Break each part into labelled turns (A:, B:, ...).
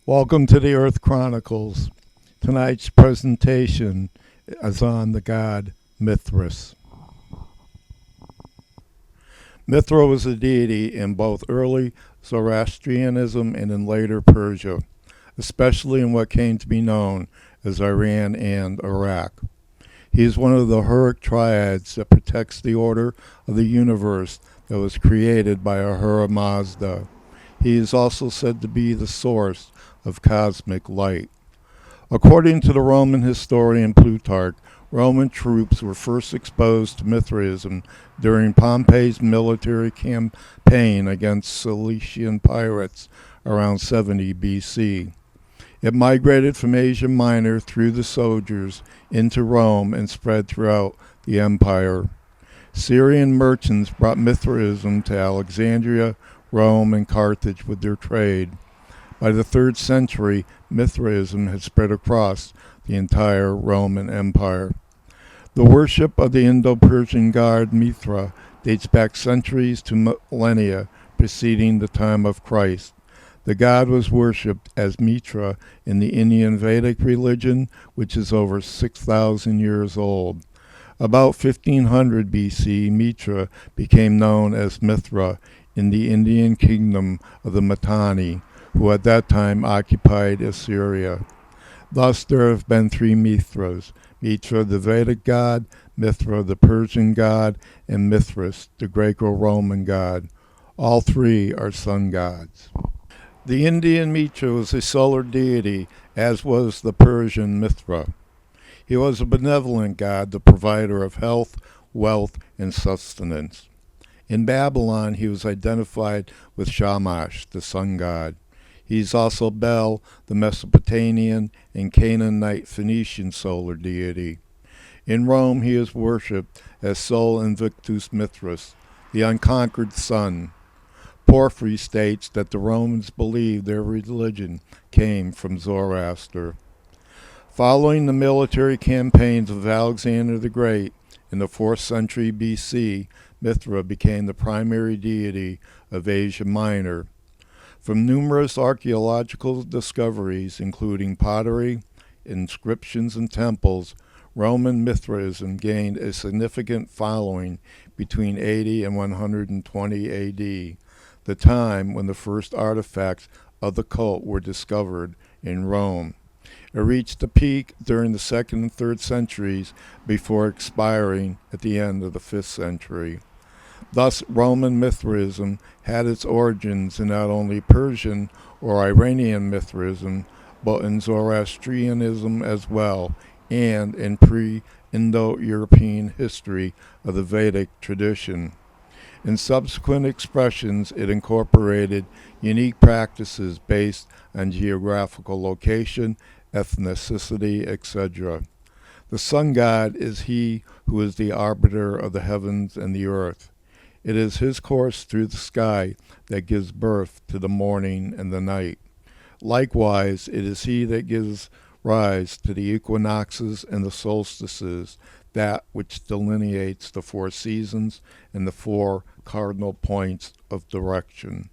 A: Welcome to the Earth Chronicles. Tonight's presentation is on the god Mithras. Mithra was a deity in both early Zoroastrianism and in later Persia, especially in what came to be known as Iran and Iraq. He is one of the Hurric triads that protects the order of the universe that was created by Ahura Mazda. He is also said to be the source of cosmic light. According to the Roman historian Plutarch, Roman troops were first exposed to Mithraism during Pompey's military campaign against Cilician pirates around 70 BC. It migrated from Asia Minor through the soldiers into Rome and spread throughout the empire. Syrian merchants brought Mithraism to Alexandria, Rome, and Carthage with their trade. By the 3rd century, Mithraism had spread across the entire Roman Empire. The worship of the Indo-European God Mitra dates back centuries to millennia preceding the time of Christ. The god was worshipped as Mitra in the Indian Vedic religion, which is over 6,000 years old. About 1500 BC, Mitra became known as Mithra in the Indian kingdom of the Mitanni, who at that time occupied Assyria. Thus there have been 3 Mithras: Mitra the Vedic god, Mithra the Persian god, and Mithras the Greco-Roman god. All 3 are sun gods. The Indian Mitra was a solar deity, as was the Persian Mithra. He was a benevolent god, the provider of health, wealth, and sustenance. In Babylon, he was identified with Shamash, the sun god. He is also Bel, the Mesopotamian and Canaanite Phoenician solar deity. In Rome, he is worshipped as Sol Invictus Mithras, the unconquered sun. Porphyry states that the Romans believed their religion came from Zoroaster. Following the military campaigns of Alexander the Great in the 4th century BC, Mithra became the primary deity of Asia Minor. From numerous archaeological discoveries, including pottery, inscriptions, and temples, Roman Mithraism gained a significant following between 80 and 120 AD, the time when the first artifacts of the cult were discovered in Rome. It reached a peak during the 2nd and 3rd centuries before expiring at the end of the 5th century. Thus, Roman Mithraism had its origins in not only Persian or Iranian Mithraism, but in Zoroastrianism as well, and in pre-Indo-European history of the Vedic tradition. In subsequent expressions, it incorporated unique practices based on geographical location, ethnicity, etc. The sun god is he who is the arbiter of the heavens and the earth. It is his course through the sky that gives birth to the morning and the night. Likewise, it is he that gives rise to the equinoxes and the solstices, that which delineates the 4 seasons and the 4 cardinal points of direction.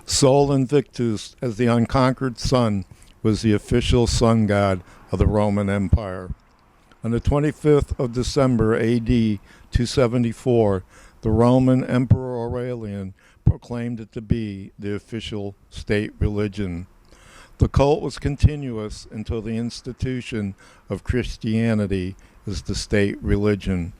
A: Sol Invictus, as the unconquered sun, was the official sun god of the Roman Empire. On the 25th of December AD 274, the Roman Emperor Aurelian proclaimed it to be the official state religion. The cult was continuous until the institution of Christianity as the state religion.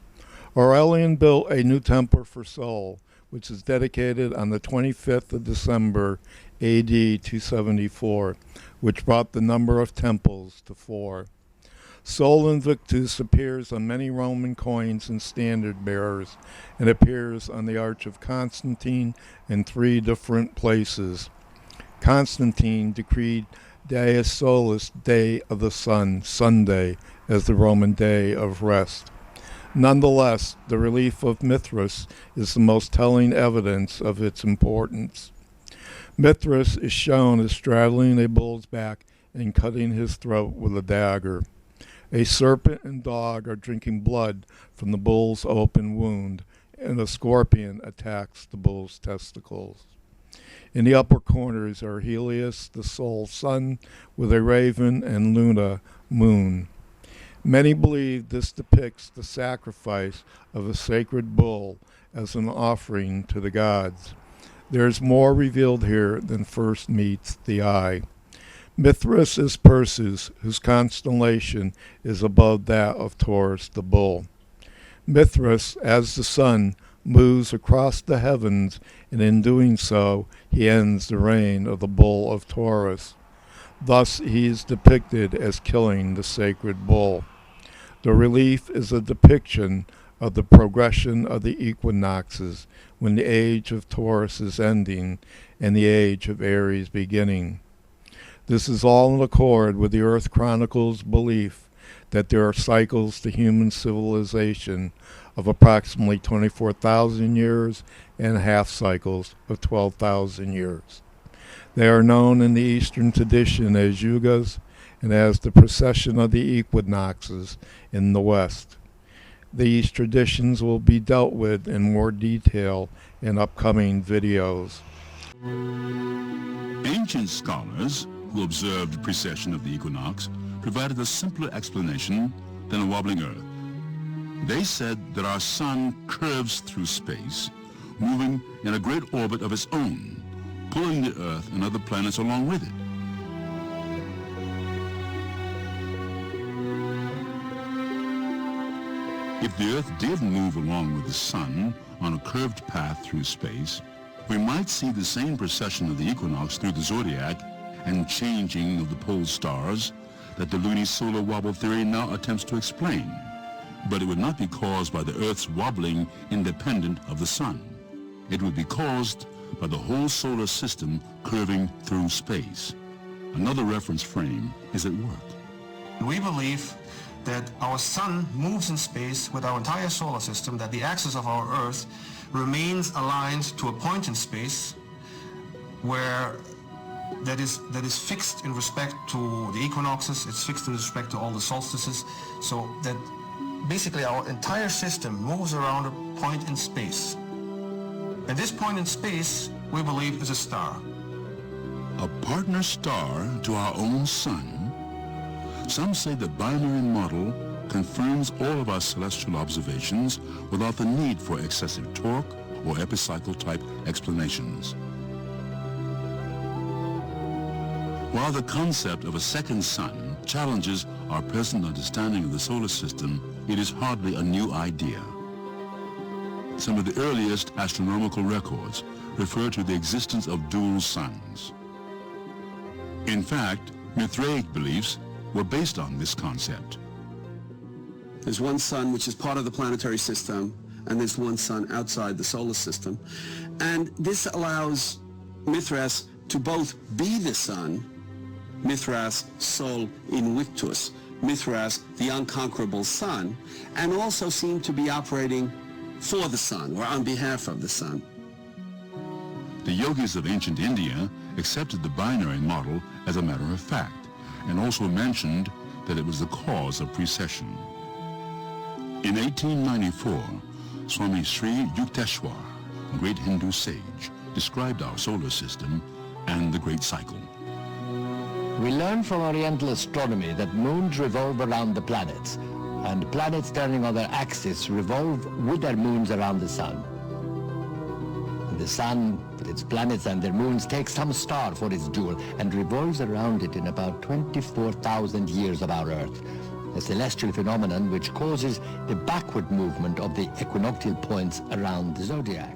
A: Aurelian built a new temple for Sol, which is dedicated on the 25th of December AD 274, which brought the number of temples to 4. Sol Invictus appears on many Roman coins and standard bearers, and appears on the Arch of Constantine in 3 different places. Constantine decreed Dies Solis, Day of the Sun, Sunday, as the Roman day of rest. Nonetheless, the relief of Mithras is the most telling evidence of its importance. Mithras is shown as straddling a bull's back and cutting his throat with a dagger. A serpent and dog are drinking blood from the bull's open wound, and a scorpion attacks the bull's testicles. In the upper corners are Helios, the sole sun, with a raven, and Luna, moon. Many believe this depicts the sacrifice of a sacred bull as an offering to the gods. There is more revealed here than first meets the eye. Mithras is Perseus, whose constellation is above that of Taurus the bull. Mithras, as the sun, moves across the heavens, and in doing so, he ends the reign of the bull of Taurus. Thus, he is depicted as killing the sacred bull. The relief is a depiction of the progression of the equinoxes, when the age of Taurus is ending and the age of Aries beginning. This is all in accord with the Earth Chronicle's belief that there are cycles to human civilization of approximately 24,000 years and half cycles of 12,000 years. They are known in the Eastern tradition as yugas and as the precession of the equinoxes in the West. These traditions will be dealt with in more detail in upcoming videos.
B: Ancient scholars who observed the precession of the equinox provided a simpler explanation than a wobbling Earth. They said that our sun curves through space, moving in a great orbit of its own, pulling the Earth and other planets along with it. If the Earth did move along with the sun on a curved path through space, we might see the same precession of the equinox through the zodiac and changing of the pole stars that the lunisolar wobble theory now attempts to explain. But it would not be caused by the Earth's wobbling independent of the sun. It would be caused by the whole solar system curving through space. Another reference frame is at work.
C: We believe that our sun moves in space with our entire solar system, that the axis of our Earth remains aligned to a point in space where that is fixed in respect to the equinoxes, it's fixed in respect to all the solstices, so that basically our entire system moves around a point in space. And this point in space, we believe, is a star.
B: A partner star to our own sun? Some say the binary model confirms all of our celestial observations without the need for excessive torque or epicycle type explanations. While the concept of a second sun challenges our present understanding of the solar system, it is hardly a new idea. Some of the earliest astronomical records refer to the existence of dual suns. In fact, Mithraic beliefs were based on this concept.
D: There's one sun which is part of the planetary system, and there's one sun outside the solar system. And this allows Mithras to both be the sun, Mithras sol invictus, Mithras the unconquerable sun, and also seem to be operating for the sun or on behalf of the sun.
B: The yogis of ancient India accepted the binary model as a matter of fact, and also mentioned that it was the cause of precession. In 1894, Swami Sri Yukteswar, a great Hindu sage, described our solar system and the great cycle.
E: We learn from Oriental astronomy that moons revolve around the planets, and planets turning on their axis revolve with their moons around the sun. The sun, with its planets and their moons, takes some star for its jewel and revolves around it in about 24,000 years of our Earth, a celestial phenomenon which causes the backward movement of the equinoctial points around the zodiac.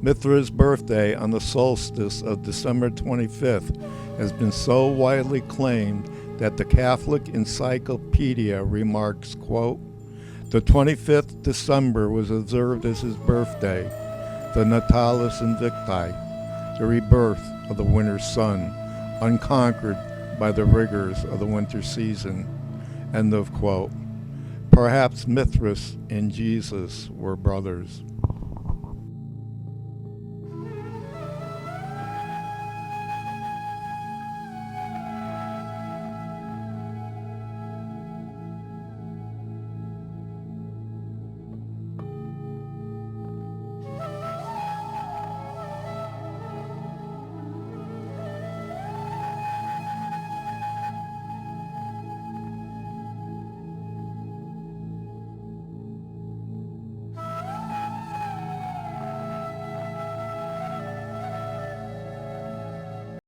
A: Mithra's birthday on the solstice of December 25th has been so widely claimed that the Catholic Encyclopedia remarks, quote, "The 25th December was observed as his birthday, the Natalis Invicti, the rebirth of the winter sun, unconquered by the rigors of the winter season." End of quote. Perhaps Mithras and Jesus were brothers.